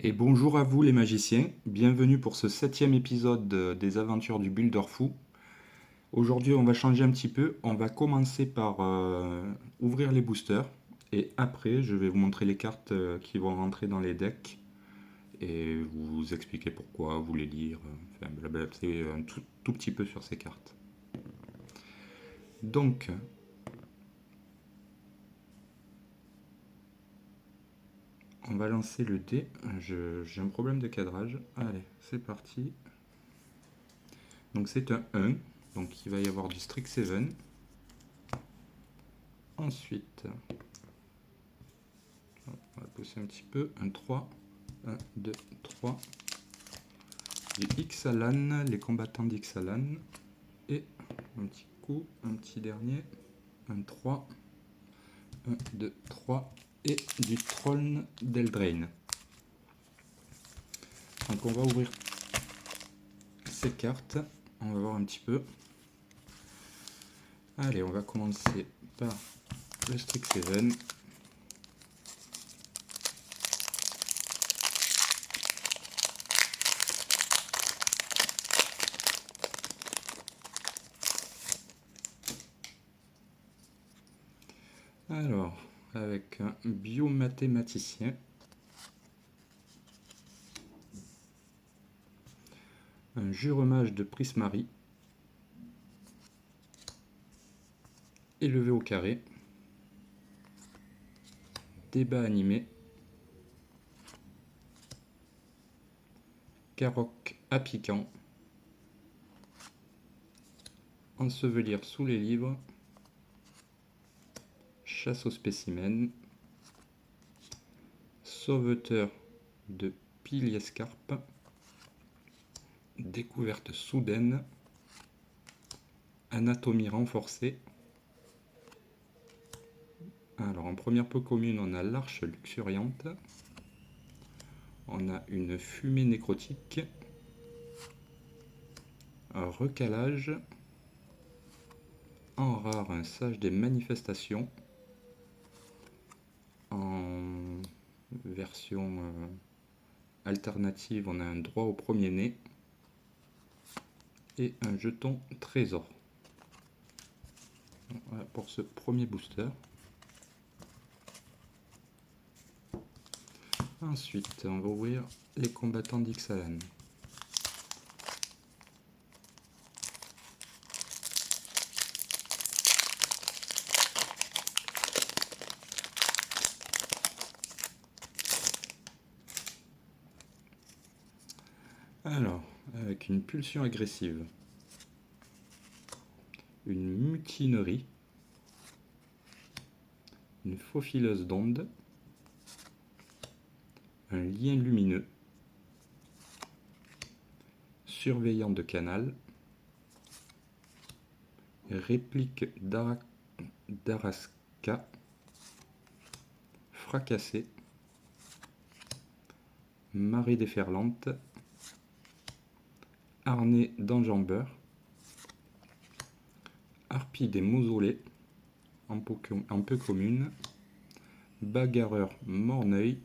Et bonjour à vous les magiciens, bienvenue pour ce 7e épisode des aventures du Builder Fou. Aujourd'hui on va changer un petit peu, on va commencer par ouvrir les boosters et après je vais vous montrer les cartes qui vont rentrer dans les decks et vous expliquer pourquoi, vous les lire, enfin blablabla, c'est un tout petit peu sur ces cartes. Donc on va lancer le dé, j'ai un problème de cadrage, allez c'est parti. Donc c'est un 1, donc il va y avoir du Strixhaven. Ensuite, on va pousser un petit peu, un 3, 1, 2, 3, du Ixalan, les combattants d'Ixalan, et un petit coup, un petit dernier, un 3, 1, 2, 3, et du Troll d'Eldraine. Donc on va ouvrir ces cartes, on va voir un petit peu. Allez, on va commencer par le Strixhaven. Alors, avec un biomathématicien, un juremage de Prismari, élevé au carré, débat animé, Karok à piquant, ensevelir sous les livres, chasse aux spécimens, sauveteur de Piliescarpe, découverte soudaine, anatomie renforcée. Alors en première peu commune, on a l'arche luxuriante, on a une fumée nécrotique, un recalage, en rare un sage des manifestations, en version alternative on a un droit au premier-né et un jeton trésor. Voilà pour ce premier booster. Ensuite, on va ouvrir les combattants d'Ixalan. Alors, avec une pulsion agressive, une mutinerie, une faufileuse d'onde, un lien lumineux, surveillant de canal, réplique d'Araska, fracassé, marée déferlante, harnais d'enjambeur, harpie des mausolées, en peu commune, bagarreur morneuil,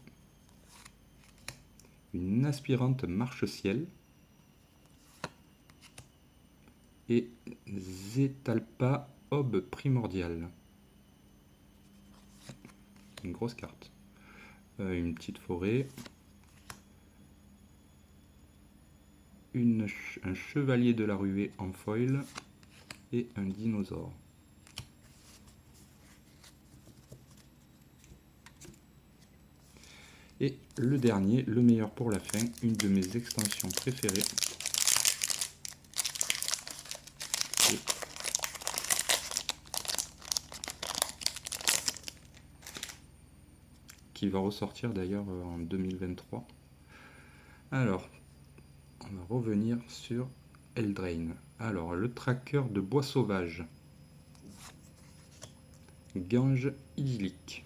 une aspirante marche-ciel et Zetalpa Aube primordiale. Une grosse carte. Une petite forêt. Un chevalier de la ruée en foil et un dinosaure. Et le dernier, le meilleur pour la fin, une de mes extensions préférées. Qui va ressortir d'ailleurs en 2023. Alors, on va revenir sur Eldraine. Alors, le tracker de bois sauvage. Gange idyllique.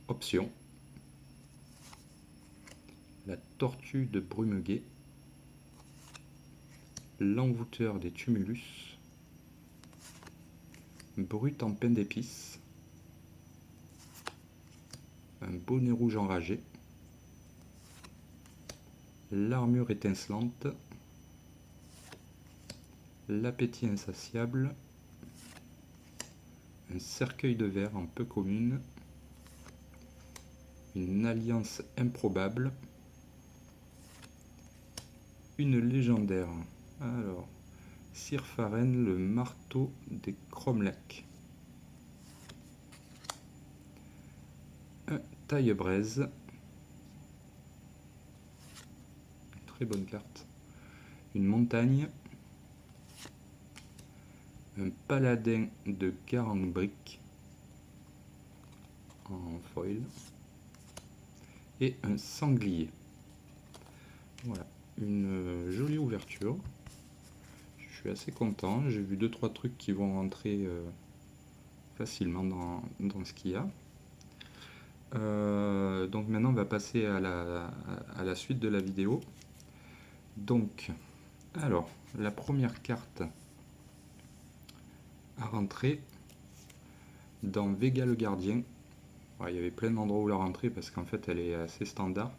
Option. La tortue de Brumeguet. L'envoûteur des tumulus. Brut en pain d'épices. un bonnet rouge enragé, l'armure étincelante, l'appétit insatiable, un cercueil de verre en peu commune, une alliance improbable, une légendaire. Alors, Sir Faren, le marteau des Cromlech. Un taille-braise. Très bonne carte. Une montagne. Un paladin de Garangbrick en foil. Et un sanglier. Voilà, une jolie ouverture. Je suis assez content. J'ai vu 2-3 trucs qui vont rentrer facilement dans ce qu'il y a. Donc maintenant on va passer à la suite de la vidéo. Donc, alors, la première carte à rentrer dans Vega le Gardien. Alors, il y avait plein d'endroits où la rentrer parce qu'en fait elle est assez standard.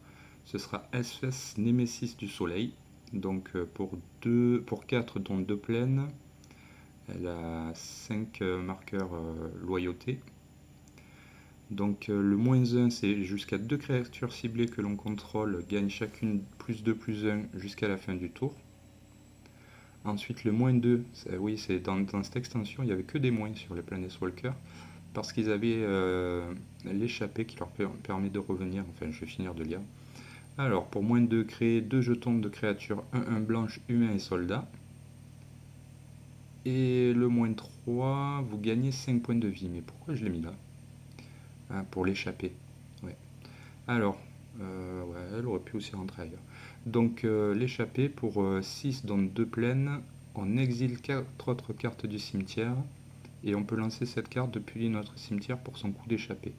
Ce sera Esphès Némésis du Soleil. Donc pour 4 dont 2 plaines, elle a 5 marqueurs loyauté. Donc le -1 c'est jusqu'à 2 créatures ciblées que l'on contrôle gagnent chacune +2/+1 jusqu'à la fin du tour. Ensuite le -2, oui c'est dans cette extension il n'y avait que des moins sur les Planeswalkers parce qu'ils avaient l'échappée qui leur permet de revenir, enfin je vais finir de lire. Alors pour -2 créez 2 jetons de créatures 1/1 blanche, humain et soldat. Et le -3, vous gagnez 5 points de vie. Mais pourquoi je l'ai mis là? Ah, pour l'échapper. Ouais. Alors, ouais, elle aurait pu aussi rentrer ailleurs. Donc, l'échapper pour 6 dans 2 plaines. On exile 4 autres cartes du cimetière. Et on peut lancer cette carte depuis notre cimetière pour son coup d'échappée.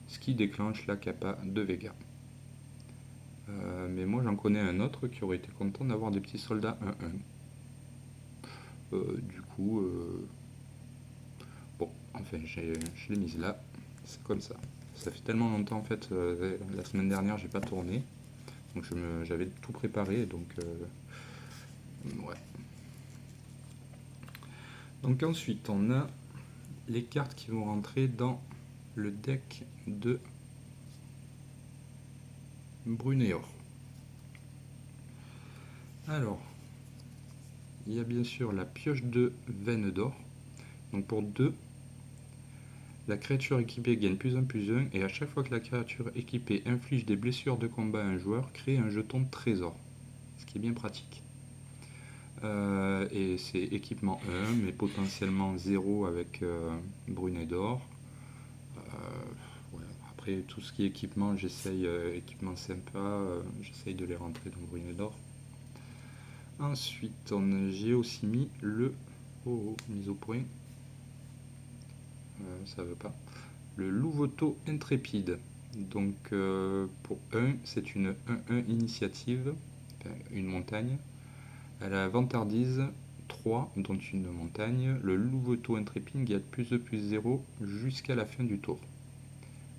Ce qui déclenche la capa de Vega. Mais moi j'en connais un autre qui aurait été content d'avoir des petits soldats 1/1. Du coup, bon, enfin je l'ai mise là, c'est comme ça. Ça fait tellement longtemps en fait, la semaine dernière j'ai pas tourné, donc j'avais tout préparé, donc ouais. Donc ensuite on a les cartes qui vont rentrer dans le deck de Brunéor. Alors, il y a bien sûr la pioche de veine d'or. Donc pour 2, la créature équipée gagne +1/+1 et à chaque fois que la créature équipée inflige des blessures de combat à un joueur, crée un jeton trésor. Ce qui est bien pratique. Et c'est équipement 1, mais potentiellement 0 avec brunet d'or. Ouais, après tout ce qui est équipement, j'essaye, équipement sympa, j'essaye de les rentrer dans brunet d'or. Ensuite, j'ai aussi mis le mise au point. Ça veut pas. Le Louvoto intrépide. Donc pour 1, c'est une 1/1 initiative, enfin, une montagne. Elle a vantardise 3, dont une montagne. Le Louvoto intrépide gagne +2/+0 jusqu'à la fin du tour.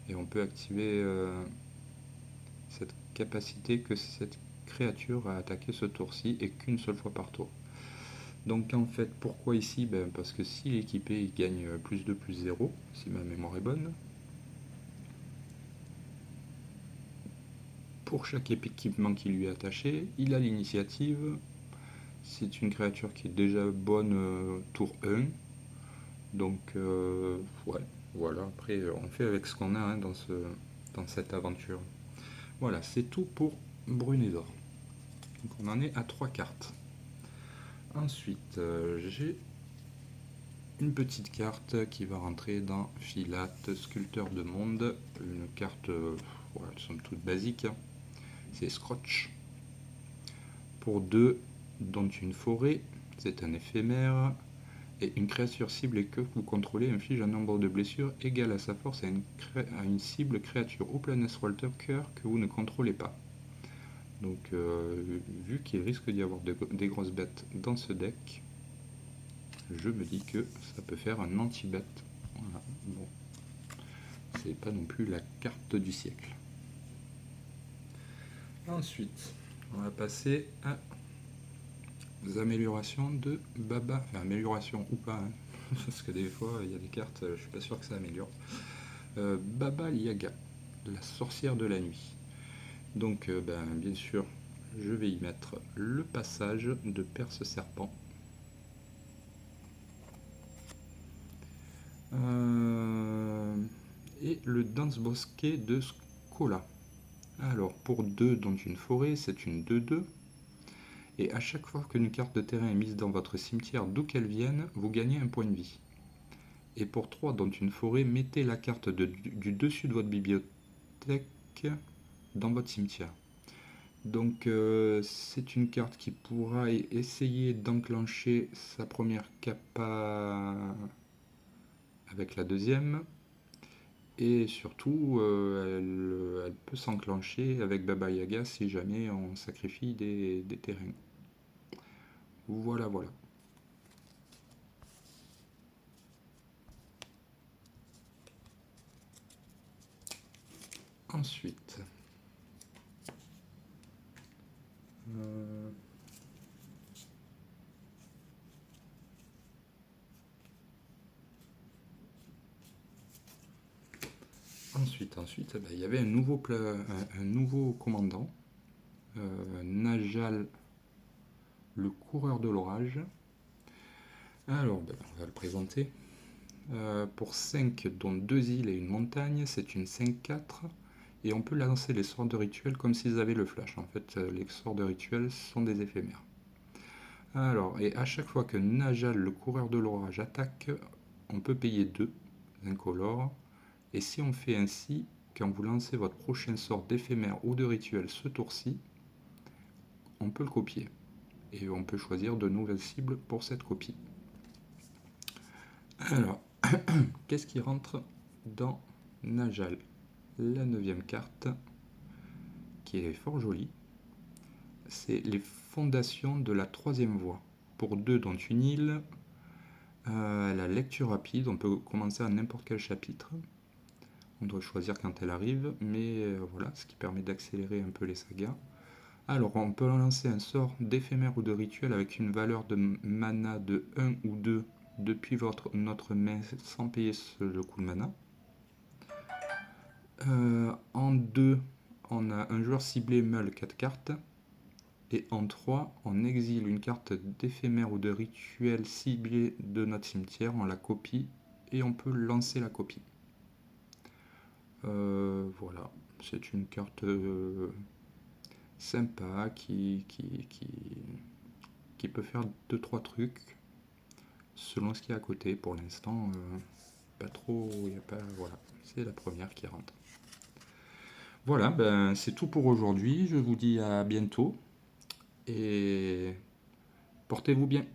Et on peut activer cette capacité que cette créature a attaqué ce tour-ci et qu'une seule fois par tour. Donc en fait, pourquoi ici? Parce que s'il est équipé, il gagne +2/+0, si ma mémoire est bonne. Pour chaque équipement qui lui est attaché, il a l'initiative. C'est une créature qui est déjà bonne tour 1. Donc ouais, voilà, après on fait avec ce qu'on a hein, dans cette aventure. Voilà, c'est tout pour Brunédor. Donc on en est à 3 cartes. Ensuite, j'ai une petite carte qui va rentrer dans Filate, Sculpteur de Monde. Une carte, somme toute basique. C'est Scrotch. Pour 2, dont une forêt. C'est un éphémère. Et une créature cible que vous contrôlez inflige un nombre de blessures égal à sa force à une cible créature ou Planeswalker que vous ne contrôlez pas. Donc, vu qu'il risque d'y avoir des grosses bêtes dans ce deck, je me dis que ça peut faire un anti-bet. Voilà. Bon. c'est pas non plus la carte du siècle. Ensuite, on va passer à les améliorations de Baba. Enfin, amélioration ou pas, hein, parce que des fois, il y a des cartes, je suis pas sûr que ça améliore. Baba Yaga, la sorcière de la nuit. Donc, bien sûr, je vais y mettre le passage de Perce Serpent. Et le Danse Bosquet de Skola. Alors, pour 2 dans une forêt, c'est une 2-2. Et à chaque fois qu'une carte de terrain est mise dans votre cimetière, d'où qu'elle vienne, vous gagnez un point de vie. Et pour 3 dans une forêt, mettez la carte du dessus de votre bibliothèque dans votre cimetière. Donc c'est une carte qui pourra essayer d'enclencher sa première capa avec la deuxième. Et surtout, elle peut s'enclencher avec Baba Yaga si jamais on sacrifie des terrains. Voilà, voilà. Ensuite, ensuite, il y avait un nouveau commandant, Najal, le coureur de l'orage. Alors, on va le présenter. Pour 5, dont 2 îles et une montagne, c'est une 5-4. Et on peut lancer les sorts de rituel comme s'ils avaient le flash. En fait, les sorts de rituel sont des éphémères. Alors, et à chaque fois que Najal, le coureur de l'orage, attaque, on peut payer 2 incolores. Et si on fait ainsi, quand vous lancez votre prochain sort d'éphémère ou de rituel ce tour-ci, on peut le copier. Et on peut choisir de nouvelles cibles pour cette copie. Alors, qu'est-ce qui rentre dans Najal? La 9e carte, qui est fort jolie, c'est les fondations de la 3e voie. Pour 2 dans une île, la lecture rapide, on peut commencer à n'importe quel chapitre. On doit choisir quand elle arrive, mais voilà, ce qui permet d'accélérer un peu les sagas. Alors, on peut lancer un sort d'éphémère ou de rituel avec une valeur de mana de 1 ou 2 depuis notre main sans payer le coût de mana. En 2, on a un joueur ciblé meule 4 cartes. Et en 3, on exile une carte d'éphémère ou de rituel ciblé de notre cimetière, on la copie et on peut lancer la copie. Voilà, c'est une carte sympa qui peut faire 2-3 trucs selon ce qu'il y a à côté. Pour l'instant, pas trop, il y a pas, voilà, c'est la première qui rentre. Voilà, c'est tout pour aujourd'hui. Je vous dis à bientôt et portez-vous bien.